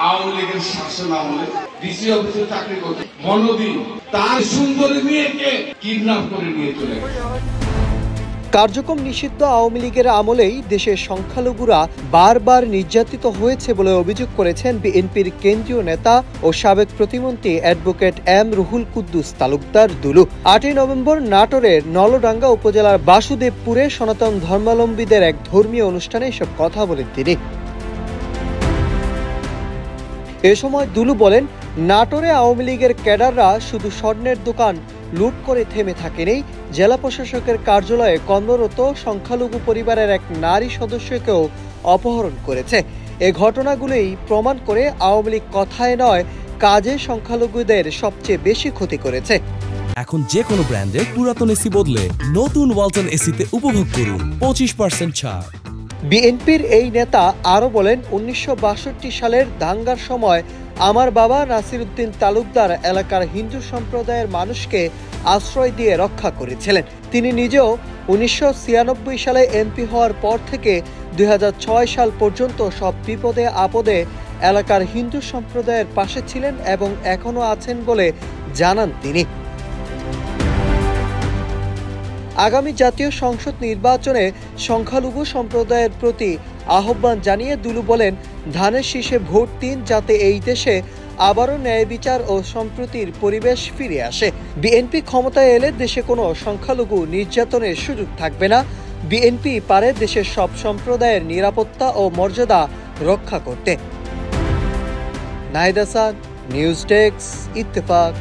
আওয়ামী লীগের শাসন আমলে ডিসি অফিসে চাকরি করতে মনোদিন তার সুন্দরী মেয়েকে কিডন্যাপ করে নিয়ে চলে গেছে। কার্যক্রম নিষিদ্ধ আওয়ামী লীগের আমলেই দেশের সংখ্যালঘুরা বারবার নির্যাতিত হয়েছে বলে অভিযোগ করেছেন বিএনপির কেন্দ্রীয় নেতা ও সাবেক প্রতিমন্ত্রী অ্যাডভোকেট এম রুহুল কুদ্দুস তালুকদার দুলু। 8ই নভেম্বর নাটোরের নলডাঙ্গা উপজেলার বাসুদেবপুরে সনাতন ধর্মাবলম্বীদের এক ধর্মীয় অনুষ্ঠানে এসব কথা বলেন তিনি। এ সময় দুলু বলেন, নাটোরে আওয়ামী লীগের ক্যাডাররা শুধু স্বর্ণের দোকান লুট করে থেমে থাকেনি, জেলা প্রশাসকের কার্যালয়ে কর্মরত সংখ্যালঘু পরিবারের এক নারী সদস্যকেও অপহরণ করেছে। এ ঘটনাগুলোই প্রমাণ করে আওয়ামী লীগ কথায় নয় কাজে সংখ্যালঘুদের সবচেয়ে বেশি ক্ষতি করেছে। এখন যে কোনো ব্র্যান্ডের পুরাতন এসি বদলে নতুন ওয়ালটন এসিতে উপভোগ করুন 25% ছাড়। বিএনপির এই নেতা আরও বলেন, 1962 সালের দাঙ্গার সময় আমার বাবা নাসির উদ্দিন তালুকদার এলাকার হিন্দু সম্প্রদায়ের মানুষকে আশ্রয় দিয়ে রক্ষা করেছিলেন। তিনি নিজেও 1996 সালে এমপি হওয়ার পর থেকে 2006 সাল পর্যন্ত সব বিপদে আপদে এলাকার হিন্দু সম্প্রদায়ের পাশে ছিলেন এবং এখনও আছেন বলে জানান তিনি। আগামী জাতীয় সংসদ নির্বাচনে সংখ্যালঘু সম্প্রদায়ের প্রতি আহ্বান জানিয়ে দুলু বলেন, ধানের শীষে ভোট দিন যাতে এই দেশে আবারও ন্যায় বিচার ও সম্প্রীতির পরিবেশ ফিরে আসে। বিএনপি ক্ষমতায় এলে দেশে কোনো সংখ্যালঘু নির্যাতনের সুযোগ থাকবে না। বিএনপি পারে দেশের সব সম্প্রদায়ের নিরাপত্তা ও মর্যাদা রক্ষা করতে। Nahid Hasan, news desk, Ittefaq.